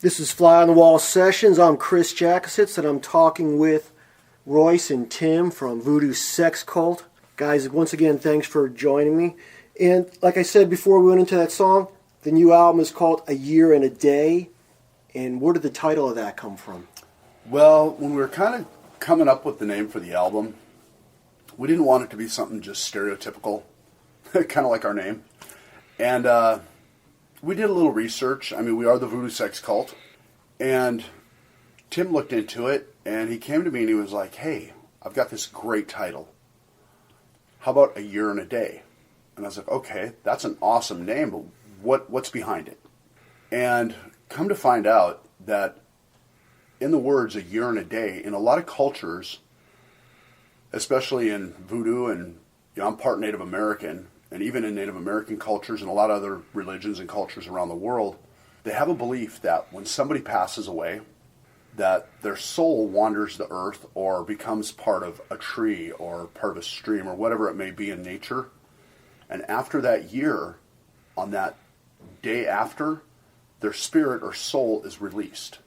This is Fly on the Wall Sessions. I'm Chris Jackasitz, and I'm talking with Royce and Tim from Voodoo Sex Cult. Guys, once again, thanks for joining me. And like I said before we went into that song, the new album is called A Year and a Day. And where did the title of that come from? Well, when we were kind of coming up with the name for the album, we didn't want it to be something just stereotypical, kind of like our name. And we did a little research. I mean, we are the Voodoo Sex Cult. And Tim looked into it, and he came to me and he was like, hey, I've got this great title. How about A Year and a Day? And I was like, okay, that's an awesome name, but what's behind it? And come to find out that in the words A Year and a Day, in a lot of cultures, especially in voodoo, and I'm part Native American, and even in Native American cultures and a lot of other religions and cultures around the world, they have a belief that when somebody passes away, that their soul wanders the earth or becomes part of a tree or part of a stream or whatever it may be in nature. And after that year, on that day after, their spirit or soul is released.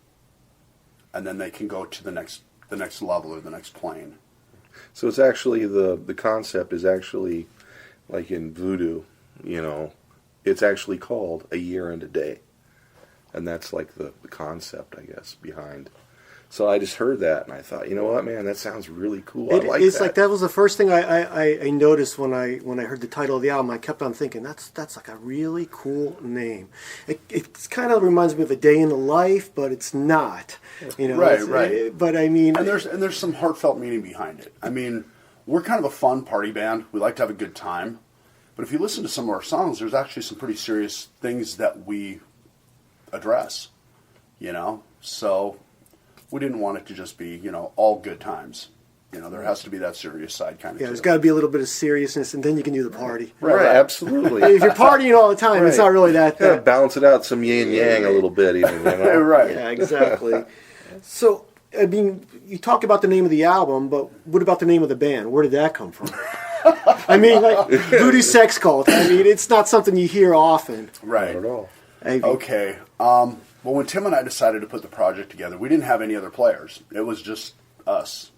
And then they can go to the next level or the next plane. So it's actually, the concept is actually, like in voodoo, it's actually called A Year and a Day. And that's like the concept, I guess, behind. So I just heard that, and I thought, you know what, man, that sounds really cool. I like it's that. like that was the first thing I noticed when I heard the title of the album. I kept on thinking, that's like a really cool name. It kind of reminds me of A Day in the Life, but it's not. Right. But I mean... And there's some heartfelt meaning behind it. I mean, we're kind of a fun party band. We like to have a good time. But if you listen to some of our songs, there's actually some pretty serious things that we address, So we didn't want it to just be, all good times. There has to be that serious side kind of there's got to be a little bit of seriousness, and then you can do the party. Right, absolutely. If you're partying all the time, It's not really that... Yeah, balance it out, some yin-yang a little bit even, Right. Yeah, exactly. So, I mean, you talk about the name of the album, but what about the name of the band? Where did that come from? I mean, like, Voodoo Sex Cult. I mean, it's not something you hear often. Right. Not at all. Okay. Well, when Tim and I decided to put the project together, we didn't have any other players. It was just us,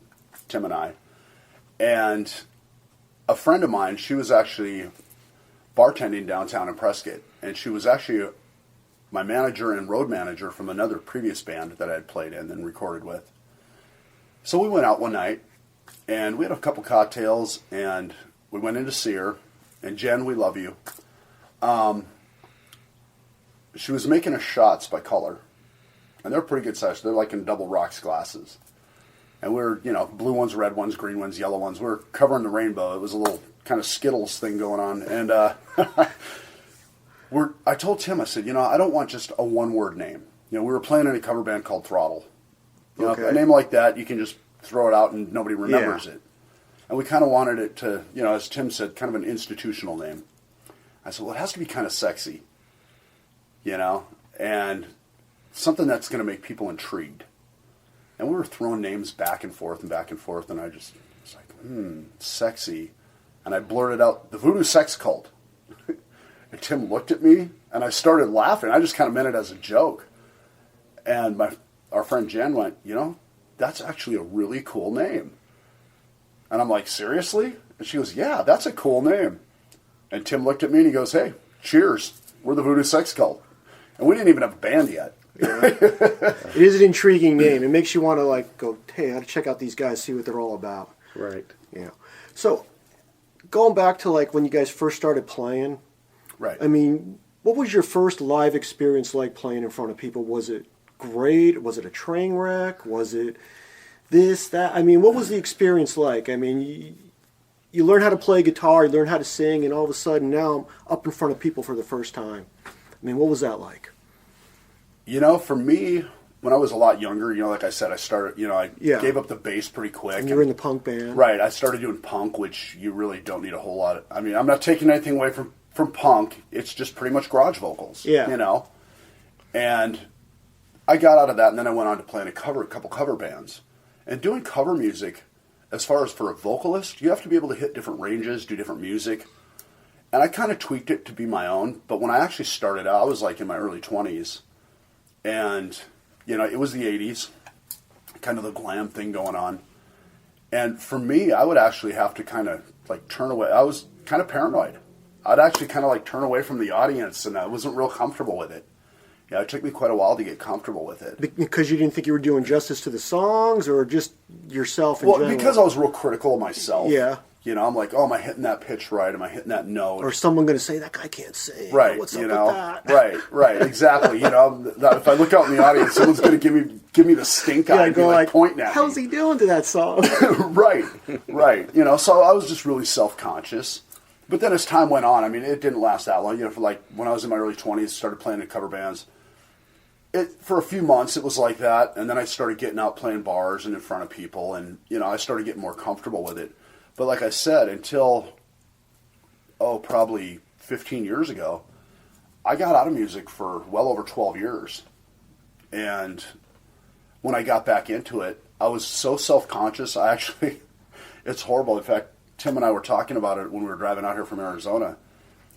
Tim and I. And a friend of mine, she was actually bartending downtown in Prescott. And she was actually my manager and road manager from another previous band that I had played in and recorded with. So we went out one night, and we had a couple cocktails, and we went in to see her. And Jen, we love you. She was making us shots by color. And they're pretty good size. They're like in double rocks glasses. And we're, blue ones, red ones, green ones, yellow ones. We're covering the rainbow. It was a little kind of Skittles thing going on. And I told Tim, I said, I don't want just a one-word name. We were playing in a cover band called Throttle. A name like that, you can just throw it out and nobody remembers it. And we kind of wanted it to, as Tim said, kind of an institutional name. I said, well, it has to be kind of sexy, and something that's going to make people intrigued. And we were throwing names back and forth, and I just was like, sexy. And I blurted out, the Voodoo Sex Cult. And Tim looked at me, and I started laughing. I just kind of meant it as a joke. And our friend Jen went, that's actually a really cool name. And I'm like, seriously? And she goes, yeah, that's a cool name. And Tim looked at me and he goes, hey, cheers. We're the Voodoo Sex Cult. And we didn't even have a band yet. It is an intriguing name. It makes you want to go, hey, I got to check out these guys, see what they're all about. Right. So going back to when you guys first started playing. Right. I mean, what was your first live experience like playing in front of people? Was it great? Was it a train wreck? Was it this, that? I mean, what was the experience like? I mean, you learn how to play guitar, you learn how to sing, and all of a sudden now I'm up in front of people for the first time. I mean, what was that like? For me, when I was a lot younger, like I said, I started, I gave up the bass pretty quick. And you were in the punk band. Right. I started doing punk, which you really don't need a whole lot of, I mean, I'm not taking anything away from punk. It's just pretty much garage vocals. Yeah. And I got out of that, and then I went on to play in a couple cover bands. And doing cover music, as far as for a vocalist, you have to be able to hit different ranges, do different music. And I kind of tweaked it to be my own. But when I actually started out, I was in my early 20s. And, it was the 80s, kind of the glam thing going on. And for me, I would actually have to kind of turn away. I was kind of paranoid. I'd actually kind of turn away from the audience, and I wasn't real comfortable with it. Yeah, it took me quite a while to get comfortable with it. Because you didn't think you were doing justice to the songs, or just yourself in general? Well, because I was real critical of myself. Yeah. I'm like, oh, am I hitting that pitch right? Am I hitting that note? Or someone going to say, that guy can't sing. Right. What's up with that? Right, exactly. If I look out in the audience, someone's going to give me the stink eye and be pointing at me. How's he doing to that song? Right. So I was just really self-conscious. But then as time went on, it didn't last that long. For when I was in my early 20s, started playing in cover bands. For a few months, it was like that. And then I started getting out playing bars and in front of people. And, I started getting more comfortable with it. But like I said, until, probably 15 years ago, I got out of music for well over 12 years. And when I got back into it, I was so self-conscious. It's horrible. In fact, Tim and I were talking about it when we were driving out here from Arizona.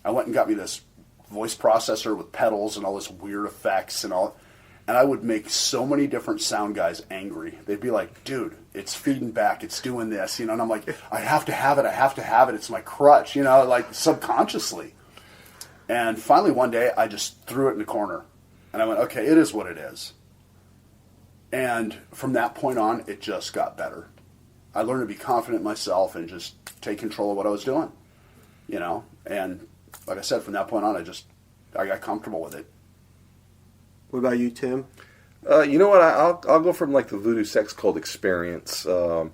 I went and got me this voice processor with pedals and all this weird effects and all. And I would make so many different sound guys angry. They'd be like, dude, it's feeding back, it's doing this, and I'm like, I have to have it, it's my crutch, subconsciously. And finally one day, I just threw it in the corner. And I went, okay, it is what it is. And from that point on, it just got better. I learned to be confident in myself and just take control of what I was doing, And like I said, from that point on, I got comfortable with it. What about you, Tim? You know what? I'll go from the Voodoo Sex Cult experience. You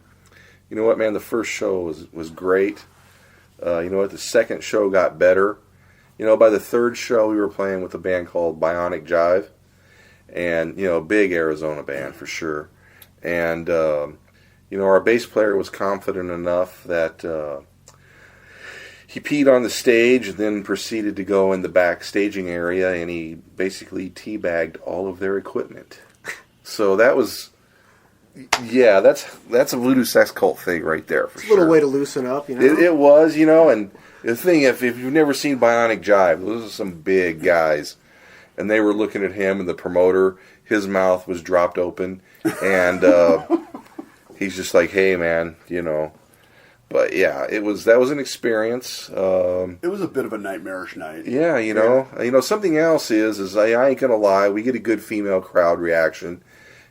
know what, man? The first show was great. You know what? The second show got better. By the third show, we were playing with a band called Bionic Jive, and big Arizona band for sure. And our bass player was confident enough that he peed on the stage and then proceeded to go in the back staging area, and he basically teabagged all of their equipment. So that was, that's a Voodoo Sex Cult thing right there for sure. A little way to loosen up, It was, and the thing, if you've never seen Bionic Jive, those are some big guys, and they were looking at him, and the promoter, his mouth was dropped open, and he's just like, hey, man, But yeah, that was an experience. It was a bit of a nightmarish night. Yeah, something else is I ain't gonna lie, we get a good female crowd reaction,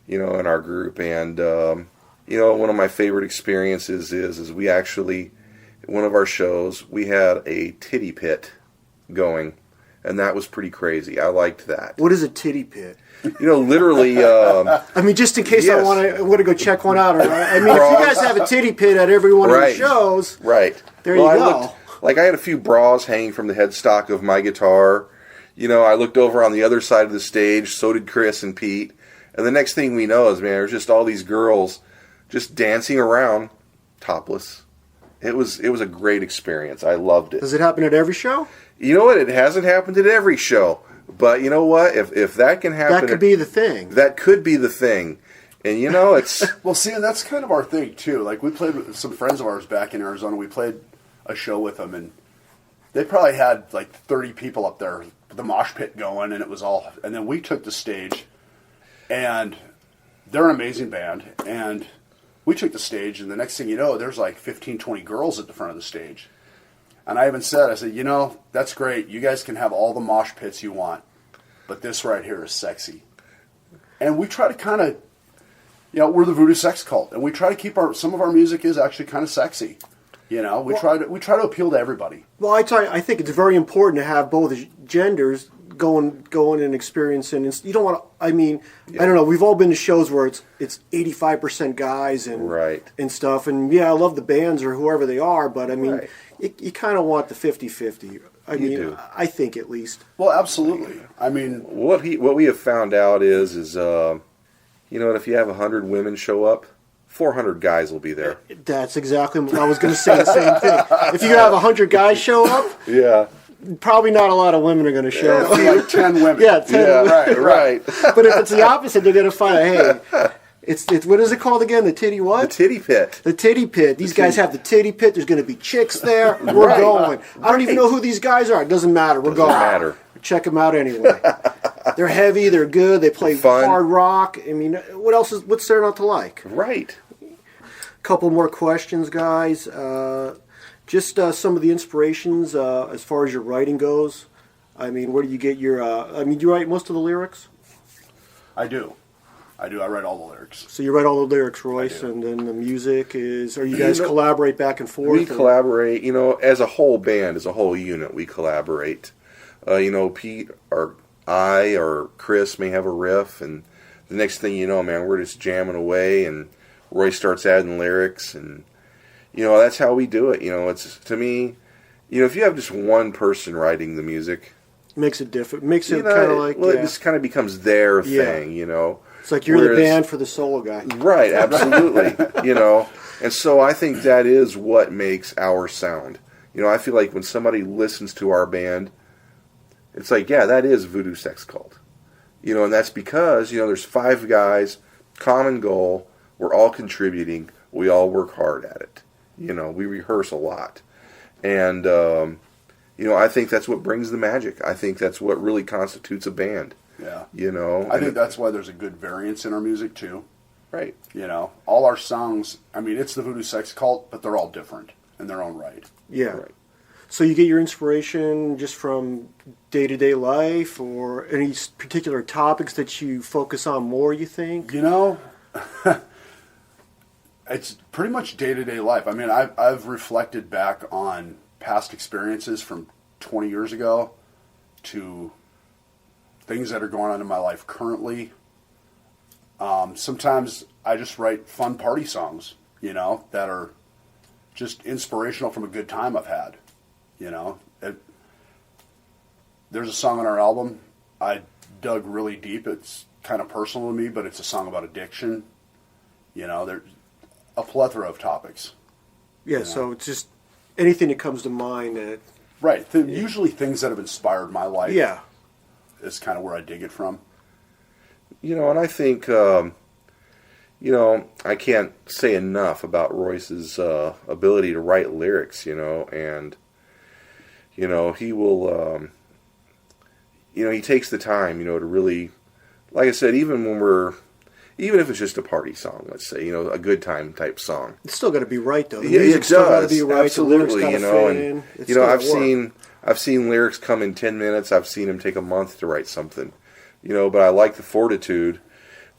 in our group, and one of my favorite experiences is we actually, one of our shows, we had a Titty Pit going, and that was pretty crazy. I liked that. What is a Titty Pit? Literally. Just in case I want to go check one out. If you guys have a Titty Pit at every one of the shows, right? There you go. I had a few bras hanging from the headstock of my guitar. I looked over on the other side of the stage. So did Chris and Pete. And the next thing we know is, man, there's just all these girls just dancing around, topless. It was a great experience. I loved it. Does it happen at every show? You know what? It hasn't happened at every show. But you know what? If that can happen... That could be the thing. That could be the thing. And it's... Well, see, and that's kind of our thing, too. We played with some friends of ours back in Arizona. We played a show with them, and they probably had 30 people up there, the mosh pit going, and it was all... And then we took the stage, and they're an amazing band, and we took the stage, and the next thing you know, there's 15, 20 girls at the front of the stage. And I even said, that's great. You guys can have all the mosh pits you want, but this right here is sexy. And we try to kind of, we're the Voodoo Sex Cult, and we try to keep some of our music is actually kind of sexy. We try to appeal to everybody. Well, I think it's very important to have both genders going and experiencing. You don't want to. I don't know. We've all been to shows where it's 85% guys and stuff. And yeah, I love the bands or whoever they are, but you kind of want the 50-50. I think at least. Well, absolutely. What we have found out is if you have 100 women show up, 400 guys will be there. That's exactly what I was going to say. The same thing. If you have 100 guys show up, yeah, probably not a lot of women are going to show up. 10 women. Yeah, 10 women. Right. But if it's the opposite, they're going to find, it's what is it called again? The titty what? The Titty Pit. The Titty Pit. These guys have the Titty Pit. There's going to be chicks there. We're going. I don't even know who these guys are. It doesn't matter. We're going. Doesn't matter. Check them out anyway. They're heavy. They're good. They play Fun. hard rock. I mean, what's there not to like? Right. Couple more questions, guys. Just some of the inspirations as far as your writing goes. I mean, where do you get your... do you write most of the lyrics? I do. I write all the lyrics. So you write all the lyrics, Royce, and then the music is... Or you guys collaborate back and forth? We collaborate, as a whole band, as a whole unit, we collaborate. Pete or I or Chris may have a riff, and the next thing you know, man, we're just jamming away, and Royce starts adding lyrics, and, that's how we do it. It's, to me, if you have just one person writing the music... Makes it different. Makes it kind of like... Well, it just kind of becomes their thing, It's like you're the band for the solo guy. Right, absolutely. And so I think that is what makes our sound. I feel like when somebody listens to our band, it's like, yeah, that is Voodoo Sex Cult. And that's because, there's 5 guys, common goal, we're all contributing, we all work hard at it. We rehearse a lot. And, I think that's what brings the magic. I think that's what really constitutes a band. Yeah. I think that's why there's a good variance in our music, too. Right. All our songs, it's the Voodoo Sex Cult, but they're all different in their own right. Yeah. Right. So you get your inspiration just from day-to-day life or any particular topics that you focus on more, you think? It's pretty much day-to-day life. I've reflected back on past experiences from 20 years ago to things that are going on in my life currently. Sometimes I just write fun party songs, that are just inspirational from a good time I've had. There's a song on our album I dug really deep. It's kind of personal to me, but it's a song about addiction. There's a plethora of topics. Yeah, so it's just anything that comes to mind that... Right. Usually things that have inspired my life. Yeah. Is kind of where I dig it from. And I think, I can't say enough about Royce's ability to write lyrics, and, he will, he takes the time, to really, like I said, even if it's just a party song, let's say, a good time type song. It's still got to be right, though. The Yeah, it music's still got to does. be right. Absolutely, the lyrics got to fit in. It's still I've gotta work. I've seen lyrics come in 10 minutes. I've seen him take a month to write something, but I like the fortitude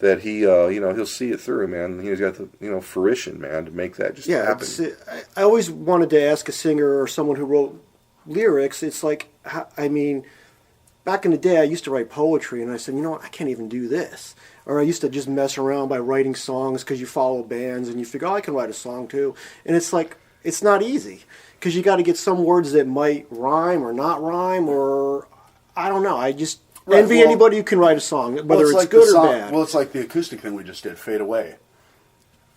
that he, he'll see it through, man. He's got the, fruition, man, to make that just happen. I always wanted to ask a singer or someone who wrote lyrics. It's like, back in the day, I used to write poetry, and I said, what, I can't even do this. Or I used to just mess around by writing songs because you follow bands and you figure, I can write a song too. And it's like, it's not easy because you got to get some words that might rhyme or not rhyme, or I don't know. I just envy anybody who can write a song, whether it's like good or bad. Well, it's like the acoustic thing we just did, Fade Away.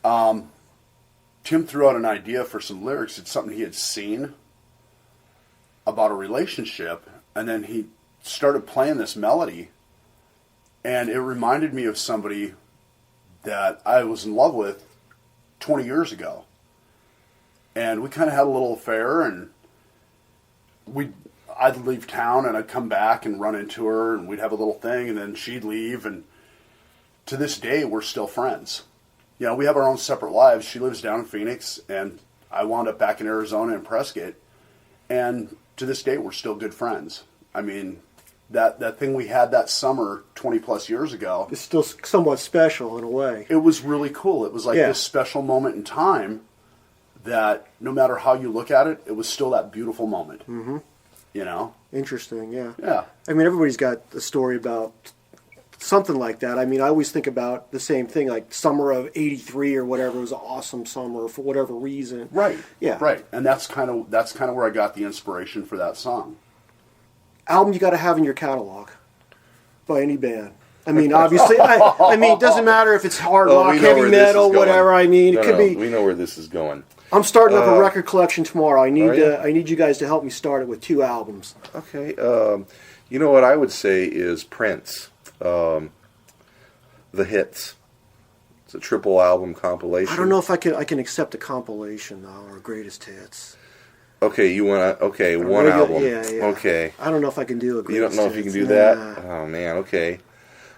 Tim threw out an idea for some lyrics. It's something he had seen about a relationship, and then he started playing this melody, and it reminded me of somebody that I was in love with 20 years ago. And we kind of had a little affair, and I'd leave town, and I'd come back and run into her, and we'd have a little thing, and then she'd leave, and to this day, we're still friends. We have our own separate lives. She lives down in Phoenix, and I wound up back in Arizona in Prescott, and to this day, we're still good friends. That thing we had that summer 20 plus years ago, It's still somewhat special in a way. it was really cool. It was like this special moment in time that no matter how you look at it, it was still that beautiful moment. Mm-hmm. Interesting, yeah. Yeah. Everybody's got a story about something like that. I always think about the same thing, like summer of '83 or whatever. It was an awesome summer for whatever reason. Right. Yeah. Right. And that's kind of where I got the inspiration for that song. Album you got to have in your catalog by any band. Obviously, it doesn't matter if it's hard rock, heavy metal, whatever. It could be. We know where this is going. I'm starting up a record collection tomorrow. I need you guys to help me start it with 2 albums. Okay. What I would say is Prince, The Hits. It's a triple album compilation. I don't know if I can accept a compilation though, or greatest hits. Okay, you want to... Okay, one album. Yeah, yeah. Okay. I don't know if I can do a greatest You don't know if you can hits. do that? Oh, man, okay.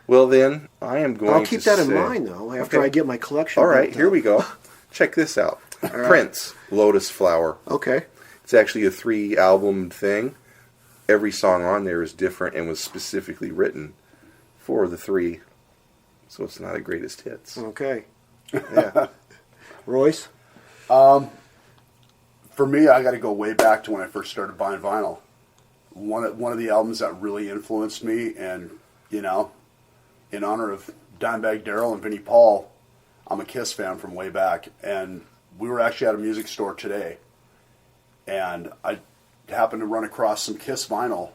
Well, then, I am going to I'll keep that in say- mind, though, after Okay. I get my collection. All right, built here up. we go. Check this out. Prince, Lotus Flower. Okay. It's actually a 3-album thing. Every song on there is different and was specifically written for the 3. So it's not a greatest hits. Okay. Yeah. Royce? For me, I got to go way back to when I first started buying vinyl. One of the albums that really influenced me, and in honor of Dimebag Darrell and Vinnie Paul, I'm a Kiss fan from way back, and we were actually at a music store today, and I happened to run across some Kiss vinyl,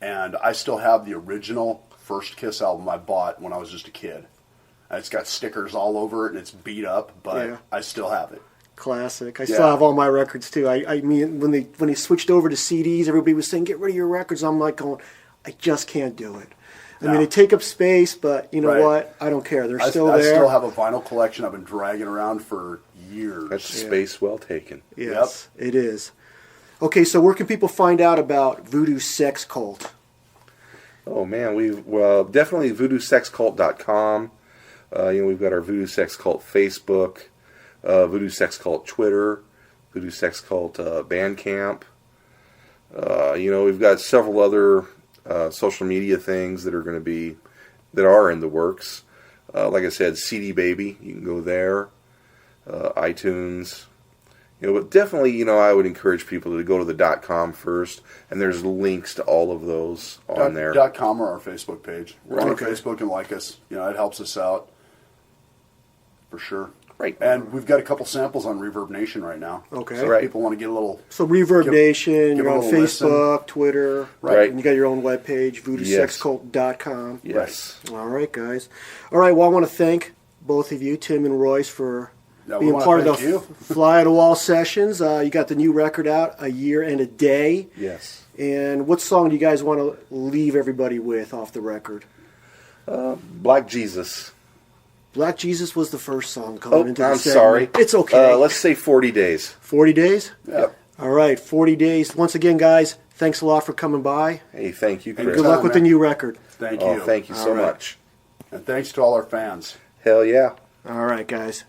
and I still have the original first Kiss album I bought when I was just a kid. And it's got stickers all over it, and it's beat up, but Yeah. I still have it. Classic. I Yeah. still have all my records too. I mean, when they switched over to CDs, everybody was saying, "Get rid of your records." I'm like going, I just can't do it. I mean, No. they take up space, but you know Right. what? I don't care. They're I still I there. still have a vinyl collection I've been dragging around for years. That's space well taken. Yes, it is. Okay, so where can people find out about Voodoo Sex Cult? Oh, man, definitely VoodooSexCult.com. We've got our Voodoo Sex Cult Facebook, Voodoo Sex Cult Twitter, Voodoo Sex Cult Bandcamp. We've got several other social media things that are in the works. Like I said, CD Baby, you can go there. iTunes. But definitely, I would encourage people to go to the .com first, and there's links to all of those on there. .com or our Facebook page. We're on Okay. Facebook and like us. It helps us out for sure. Right. And we've got a couple samples on Reverb Nation right now. Okay. So Right. people want to get a little. So Reverb Give- Nation, give you're a on little listen. Facebook, Twitter, Right. and you got your own webpage, VoodooSexCult.com. Yes. All right, guys. All right, well, I want to thank both of you, Tim and Royce, for Yeah, we being wanna part of thank the you. Fly on the Wall sessions. You got the new record out, A Year and a Day. Yes. And what song do you guys want to leave everybody with off the record? Black Jesus. Black Jesus was the first song coming Oh, into the I'm segment. sorry. It's okay. Let's say 40 days. 40 days? Yeah. All right, 40 days. Once again, guys, thanks a lot for coming by. Hey, thank you, And Chris. Good luck with the man. new record. Thank Oh, you. thank you so All right. much. And thanks to all our fans. Hell yeah. All right, guys.